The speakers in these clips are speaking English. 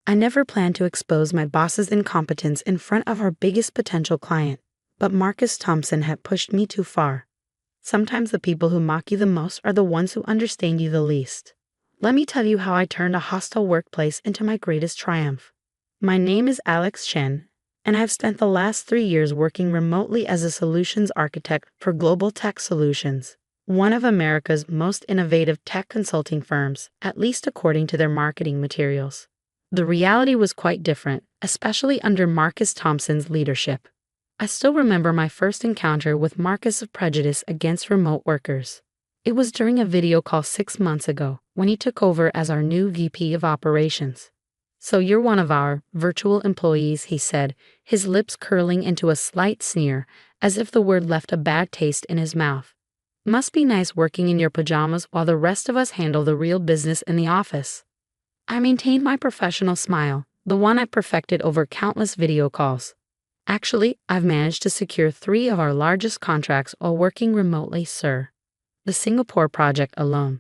I never planned to expose my boss's incompetence in front of our biggest potential client, but Marcus Thompson had pushed me too far. Sometimes the people who mock you the most are the ones who understand you the least. Let me tell you how I turned a hostile workplace into my greatest triumph. My name is Alex Shen, and I've spent the last 3 years working remotely as a solutions architect for Global Tech Solutions, one of America's most innovative tech consulting firms, at least according to their marketing materials. The reality was quite different, especially under Marcus Thompson's leadership. I still remember my first encounter with Marcus' prejudice against remote workers. It was during a video call 6 months ago, when he took over as our new VP of Operations. "So you're one of our virtual employees," he said, his lips curling into a slight sneer, as if the word left a bad taste in his mouth. "Must be nice working in your pajamas while the rest of us handle the real business in the office." I maintained my professional smile, the one I perfected over countless video calls. "Actually, I've managed to secure 3 of our largest contracts while working remotely, sir. The Singapore project alone."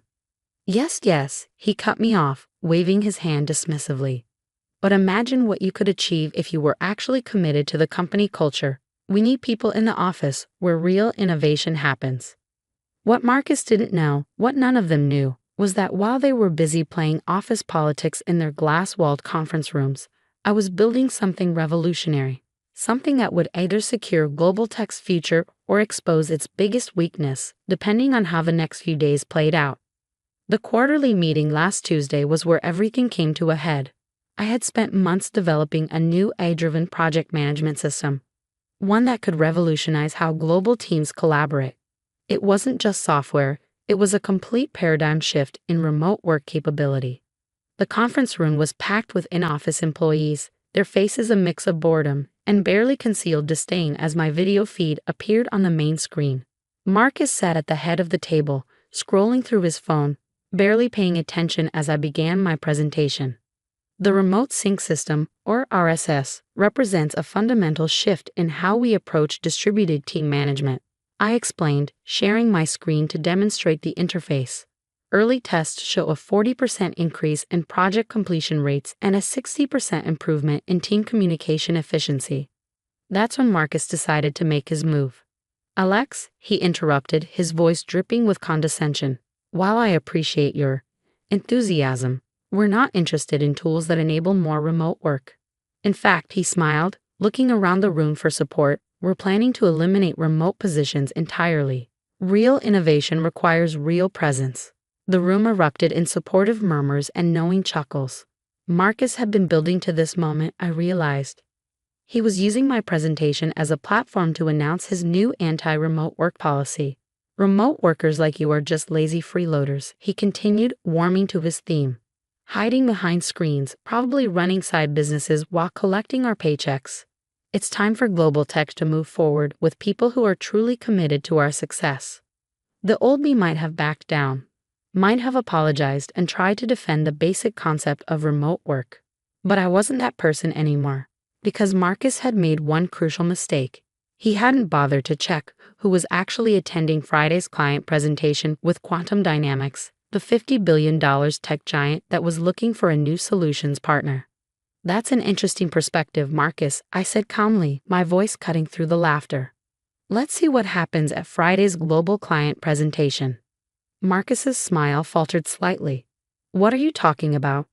Yes, he cut me off, waving his hand dismissively. "But imagine what you could achieve if you were actually committed to the company culture. We need people in the office where real innovation happens." What Marcus didn't know, what none of them knew, was that while they were busy playing office politics in their glass-walled conference rooms, I was building something revolutionary. Something that would either secure Global Tech's future or expose its biggest weakness, depending on how the next few days played out. The quarterly meeting last Tuesday was where everything came to a head. I had spent months developing a new AI-driven project management system, one that could revolutionize how global teams collaborate. It wasn't just software, it was a complete paradigm shift in remote work capability. The conference room was packed with in-office employees, their faces a mix of boredom and barely concealed disdain as my video feed appeared on the main screen. Marcus sat at the head of the table, scrolling through his phone, barely paying attention as I began my presentation. The Remote Sync System, or RSS, represents a fundamental shift in how we approach distributed team management. I explained, sharing my screen to demonstrate the interface. Early tests show a 40% increase in project completion rates and a 60% improvement in team communication efficiency. That's when Marcus decided to make his move. "Alex," he interrupted, his voice dripping with condescension, "while I appreciate your enthusiasm, we're not interested in tools that enable more remote work. In fact," he smiled, looking around the room for support, "we're planning to eliminate remote positions entirely. Real innovation requires real presence." The room erupted in supportive murmurs and knowing chuckles. Marcus had been building to this moment, I realized. He was using my presentation as a platform to announce his new anti-remote work policy. "Remote workers like you are just lazy freeloaders," he continued, warming to his theme. "Hiding behind screens, probably running side businesses while collecting our paychecks. It's time for Global Tech to move forward with people who are truly committed to our success." The old me might have backed down, might have apologized and tried to defend the basic concept of remote work. But I wasn't that person anymore, because Marcus had made one crucial mistake. He hadn't bothered to check who was actually attending Friday's client presentation with Quantum Dynamics, the $50 billion tech giant that was looking for a new solutions partner. "That's an interesting perspective, Marcus," I said calmly, my voice cutting through the laughter. "Let's see what happens at Friday's global client presentation." Marcus's smile faltered slightly. "What are you talking about?"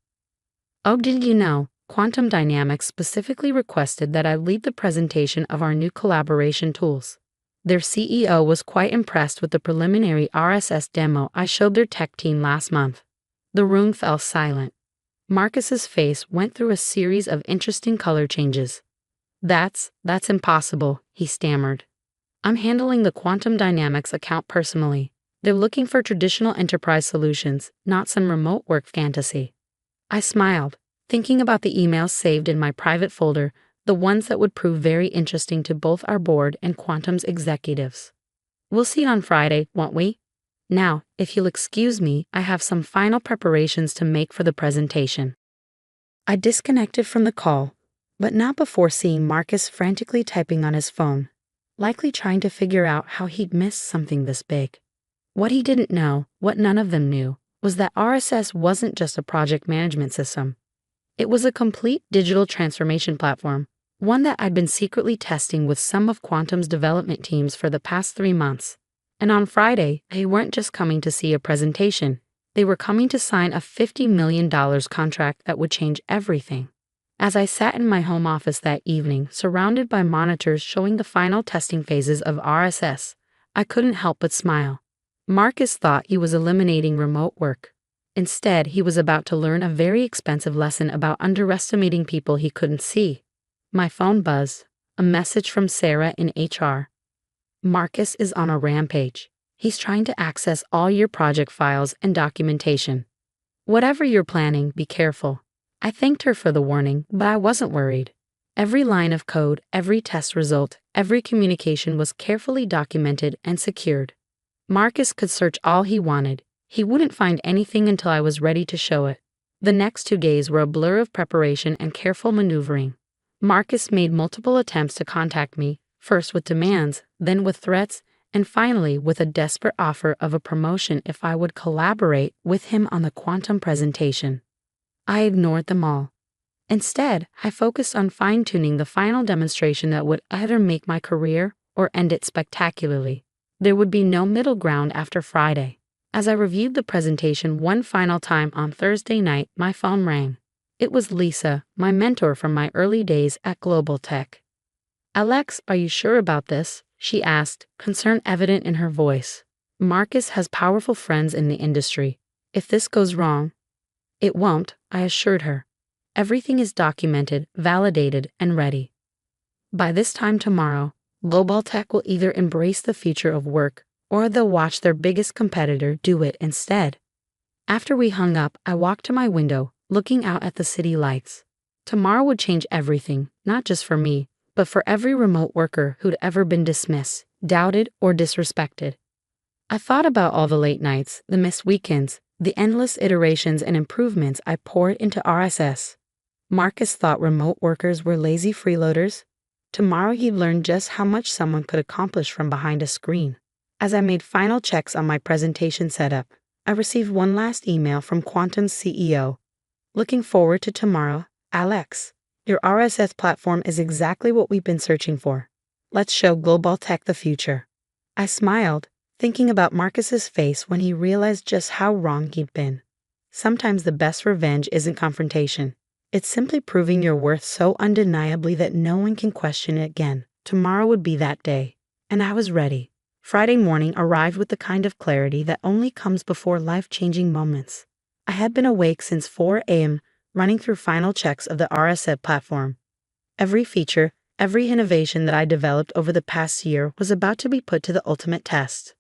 "Oh, didn't you know? Quantum Dynamics specifically requested that I lead the presentation of our new collaboration tools. Their CEO was quite impressed with the preliminary RSS demo I showed their tech team last month." The room fell silent. Marcus's face went through a series of interesting color changes. That's impossible," he stammered. "I'm handling the Quantum Dynamics account personally. They're looking for traditional enterprise solutions, not some remote work fantasy." I smiled, thinking about the emails saved in my private folder, the ones that would prove very interesting to both our board and Quantum's executives. "We'll see on Friday, won't we? Now, if you'll excuse me, I have some final preparations to make for the presentation." I disconnected from the call, but not before seeing Marcus frantically typing on his phone, likely trying to figure out how he'd missed something this big. What he didn't know, what none of them knew, was that RSS wasn't just a project management system. It was a complete digital transformation platform, one that I'd been secretly testing with some of Quantum's development teams for the past 3 months. And on Friday, they weren't just coming to see a presentation, they were coming to sign a $50 million contract that would change everything. As I sat in my home office that evening, surrounded by monitors showing the final testing phases of RSS, I couldn't help but smile. Marcus thought he was eliminating remote work. Instead, he was about to learn a very expensive lesson about underestimating people he couldn't see. My phone buzzed, a message from Sarah in HR. Marcus is on a rampage. He's trying to access all your project files and documentation. Whatever you're planning, be careful. I thanked her for the warning, but I wasn't worried. Every line of code, every test result, every communication was carefully documented and secured. Marcus could search all he wanted. He wouldn't find anything until I was ready to show it. The next 2 days were a blur of preparation and careful maneuvering. Marcus made multiple attempts to contact me, first with demands, then with threats, and finally with a desperate offer of a promotion if I would collaborate with him on the Quantum presentation. I ignored them all. Instead, I focused on fine-tuning the final demonstration that would either make my career or end it spectacularly. There would be no middle ground after Friday. As I reviewed the presentation one final time on Thursday night, my phone rang. It was Lisa, my mentor from my early days at Global Tech. "Alex, are you sure about this?" she asked, concern evident in her voice. "Marcus has powerful friends in the industry. If this goes wrong—" "It won't," I assured her. "Everything is documented, validated, and ready. By this time tomorrow, Global Tech will either embrace the future of work or they'll watch their biggest competitor do it instead." After we hung up, I walked to my window, looking out at the city lights. Tomorrow would change everything, not just for me, but for every remote worker who'd ever been dismissed, doubted, or disrespected. I thought about all the late nights, the missed weekends, the endless iterations and improvements I poured into RSS. Marcus thought remote workers were lazy freeloaders. Tomorrow he'd learn just how much someone could accomplish from behind a screen. As I made final checks on my presentation setup, I received one last email from Quantum's CEO. "Looking forward to tomorrow, Alex. Your RSS platform is exactly what we've been searching for. Let's show Global Tech the future." I smiled, thinking about Marcus's face when he realized just how wrong he'd been. Sometimes the best revenge isn't confrontation. It's simply proving your worth so undeniably that no one can question it again. Tomorrow would be that day. And I was ready. Friday morning arrived with the kind of clarity that only comes before life-changing moments. I had been awake since 4 a.m., running through final checks of the RSS platform. Every feature, every innovation that I developed over the past year was about to be put to the ultimate test.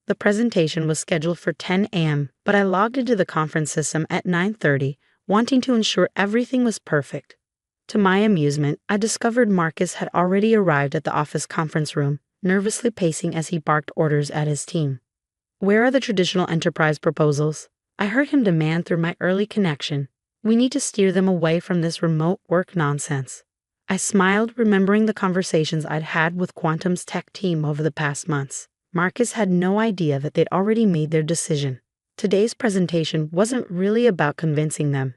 The presentation was scheduled for 10 a.m., but I logged into the conference system at 9:30, wanting to ensure everything was perfect. To my amusement, I discovered Marcus had already arrived at the office conference room, nervously pacing as he barked orders at his team. "Where are the traditional enterprise proposals?" I heard him demand through my early connection. "We need to steer them away from this remote work nonsense." I smiled, remembering the conversations I'd had with Quantum's tech team over the past months. Marcus had no idea that they'd already made their decision. Today's presentation wasn't really about convincing them.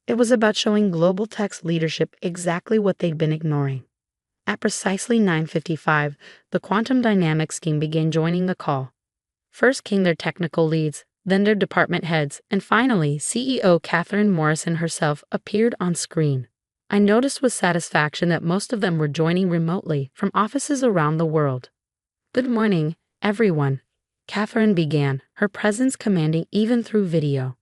It was about showing Global Tech's leadership exactly what they'd been ignoring. At precisely 9:55, the Quantum Dynamics team began joining the call. First came their technical leads, then their department heads, and finally, CEO Catherine Morrison herself appeared on screen. I noticed with satisfaction that most of them were joining remotely from offices around the world. "Good morning, everyone," Catherine began, her presence commanding even through video.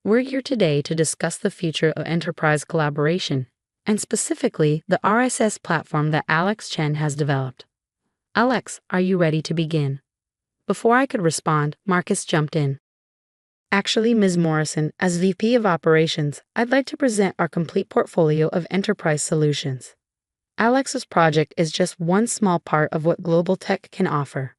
"We're here today to discuss the future of enterprise collaboration, and specifically the RSS platform that Alex Chen has developed. Alex, are you ready to begin?" Before I could respond, Marcus jumped in. "Actually, Ms. Morrison, as VP of Operations, I'd like to present our complete portfolio of enterprise solutions. Alex's project is just one small part of what Global Tech can offer."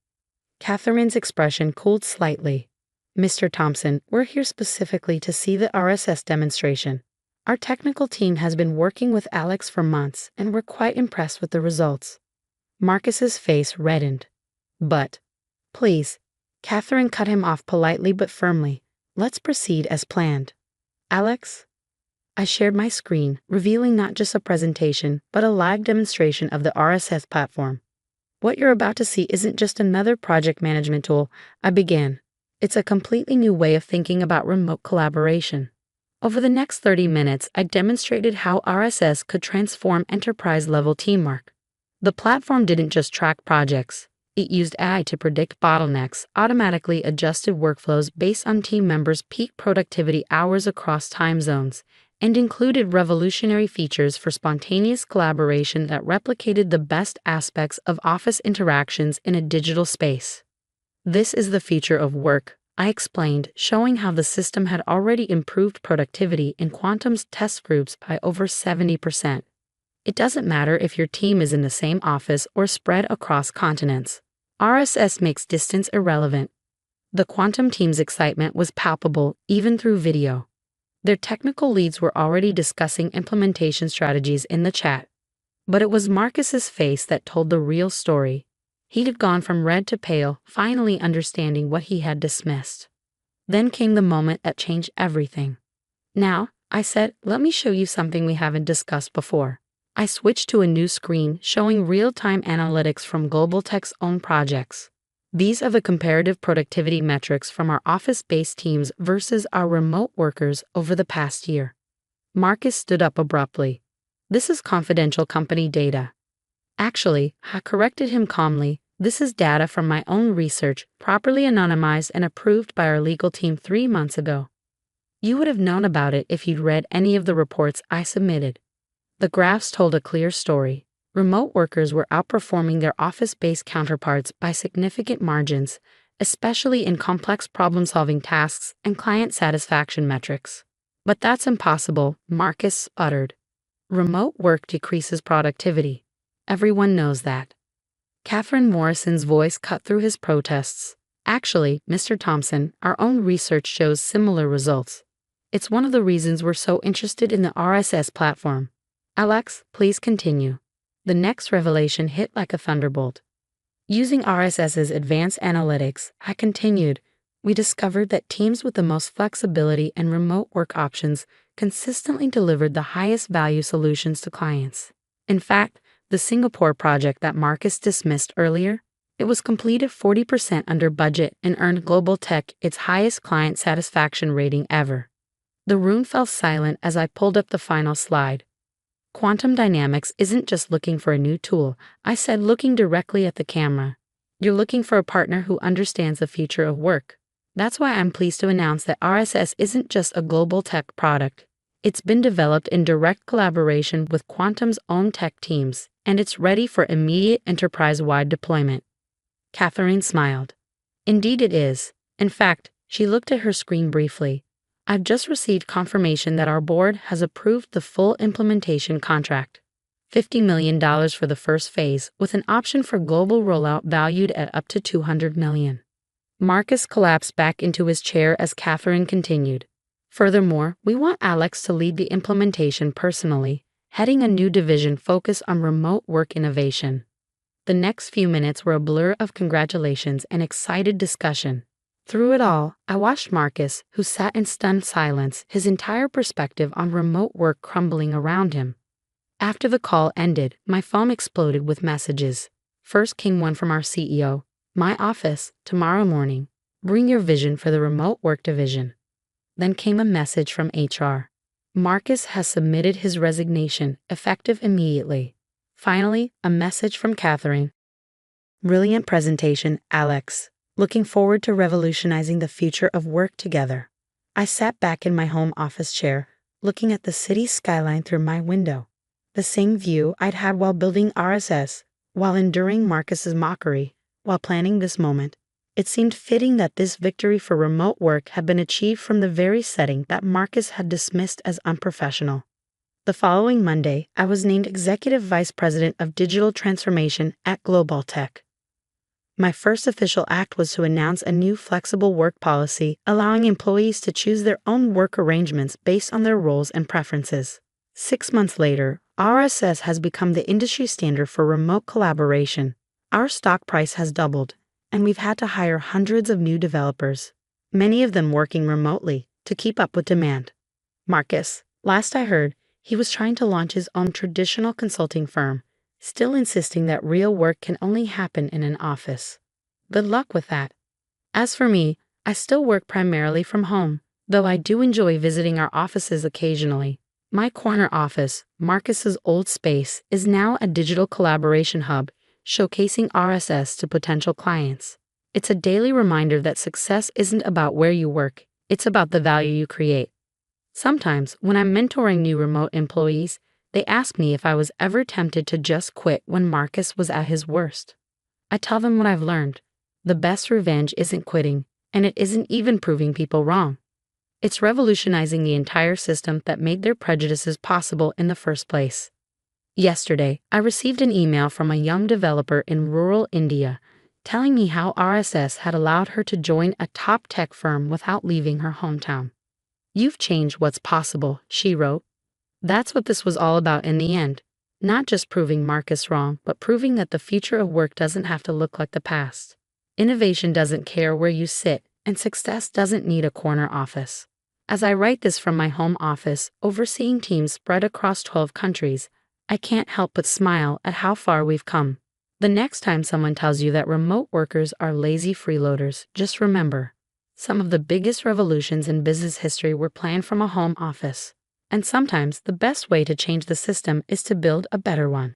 Catherine's expression cooled slightly. "Mr. Thompson, we're here specifically to see the RSS demonstration. Our technical team has been working with Alex for months, and we're quite impressed with the results." Marcus's face reddened. "But, please," Catherine cut him off politely but firmly. "Let's proceed as planned. Alex?" I shared my screen, revealing not just a presentation, but a live demonstration of the RSS platform. What you're about to see isn't just another project management tool, I began. It's a completely new way of thinking about remote collaboration. Over the next 30 minutes, I demonstrated how RSS could transform enterprise-level teamwork. The platform didn't just track projects. It used AI to predict bottlenecks, automatically adjusted workflows based on team members' peak productivity hours across time zones, and included revolutionary features for spontaneous collaboration that replicated the best aspects of office interactions in a digital space. This is the future of work, I explained, showing how the system had already improved productivity in Quantum's test groups by over 70%. It doesn't matter if your team is in the same office or spread across continents. RSS makes distance irrelevant. The Quantum team's excitement was palpable, even through video. Their technical leads were already discussing implementation strategies in the chat. But it was Marcus's face that told the real story. He had gone from red to pale, finally understanding what he had dismissed. Then came the moment that changed everything. Now, I said, let me show you something we haven't discussed before. I switched to a new screen showing real-time analytics from Global Tech's own projects. These are the comparative productivity metrics from our office-based teams versus our remote workers over the past year. Marcus stood up abruptly. This is confidential company data. Actually, I corrected him calmly. This is data from my own research, properly anonymized and approved by our legal team 3 months ago. You would have known about it if you'd read any of the reports I submitted. The graphs told a clear story. Remote workers were outperforming their office-based counterparts by significant margins, especially in complex problem-solving tasks and client satisfaction metrics. But that's impossible, Marcus uttered. Remote work decreases productivity. Everyone knows that. Catherine Morrison's voice cut through his protests. Actually, Mr. Thompson, our own research shows similar results. It's one of the reasons we're so interested in the RSS platform. Alex, please continue. The next revelation hit like a thunderbolt. Using RSS's advanced analytics, I continued, we discovered that teams with the most flexibility and remote work options consistently delivered the highest value solutions to clients. In fact, the Singapore project that Marcus dismissed earlier, it was completed 40% under budget and earned Global Tech its highest client satisfaction rating ever. The room fell silent as I pulled up the final slide. Quantum Dynamics isn't just looking for a new tool, I said, looking directly at the camera. You're looking for a partner who understands the future of work. That's why I'm pleased to announce that RSS isn't just a Global Tech product. It's been developed in direct collaboration with Quantum's own tech teams, and it's ready for immediate enterprise-wide deployment. Catherine smiled. Indeed it is. In fact, she looked at her screen briefly. I've just received confirmation that our board has approved the full implementation contract. $50 million for the first phase, with an option for global rollout valued at up to $200 million. Marcus collapsed back into his chair as Catherine continued. Furthermore, we want Alex to lead the implementation personally, heading a new division focused on remote work innovation. The next few minutes were a blur of congratulations and excited discussion. Through it all, I watched Marcus, who sat in stunned silence, his entire perspective on remote work crumbling around him. After the call ended, my phone exploded with messages. First came one from our CEO. My office, tomorrow morning. Bring your vision for the remote work division. Then came a message from HR. Marcus has submitted his resignation, effective immediately. Finally, a message from Catherine. Brilliant presentation, Alex. Looking forward to revolutionizing the future of work together. I sat back in my home office chair, looking at the city skyline through my window. The same view I'd had while building RSS, while enduring Marcus's mockery, while planning this moment. It seemed fitting that this victory for remote work had been achieved from the very setting that Marcus had dismissed as unprofessional. The following Monday, I was named Executive Vice President of Digital Transformation at Global Tech. My first official act was to announce a new flexible work policy allowing employees to choose their own work arrangements based on their roles and preferences. 6 months later, RSS has become the industry standard for remote collaboration. Our stock price has doubled, and we've had to hire hundreds of new developers, many of them working remotely, to keep up with demand. Marcus, Last I heard, he was trying to launch his own traditional consulting firm, still insisting that real work can only happen in an office. Good luck with that. As for me, I still work primarily from home, though I do enjoy visiting our offices occasionally. My corner office, Marcus's old space, is now a digital collaboration hub, showcasing RSS to potential clients. It's a daily reminder that success isn't about where you work, it's about the value you create. Sometimes, when I'm mentoring new remote employees, they ask me if I was ever tempted to just quit when Marcus was at his worst. I tell them what I've learned. The best revenge isn't quitting, and it isn't even proving people wrong. It's revolutionizing the entire system that made their prejudices possible in the first place. Yesterday, I received an email from a young developer in rural India telling me how RSS had allowed her to join a top tech firm without leaving her hometown. "You've changed what's possible," she wrote. That's what this was all about in the end. Not just proving Marcus wrong, but proving that the future of work doesn't have to look like the past. Innovation doesn't care where you sit, and success doesn't need a corner office. As I write this from my home office, overseeing teams spread across 12 countries, I can't help but smile at how far we've come. The next time someone tells you that remote workers are lazy freeloaders, just remember, some of the biggest revolutions in business history were planned from a home office. And sometimes the best way to change the system is to build a better one.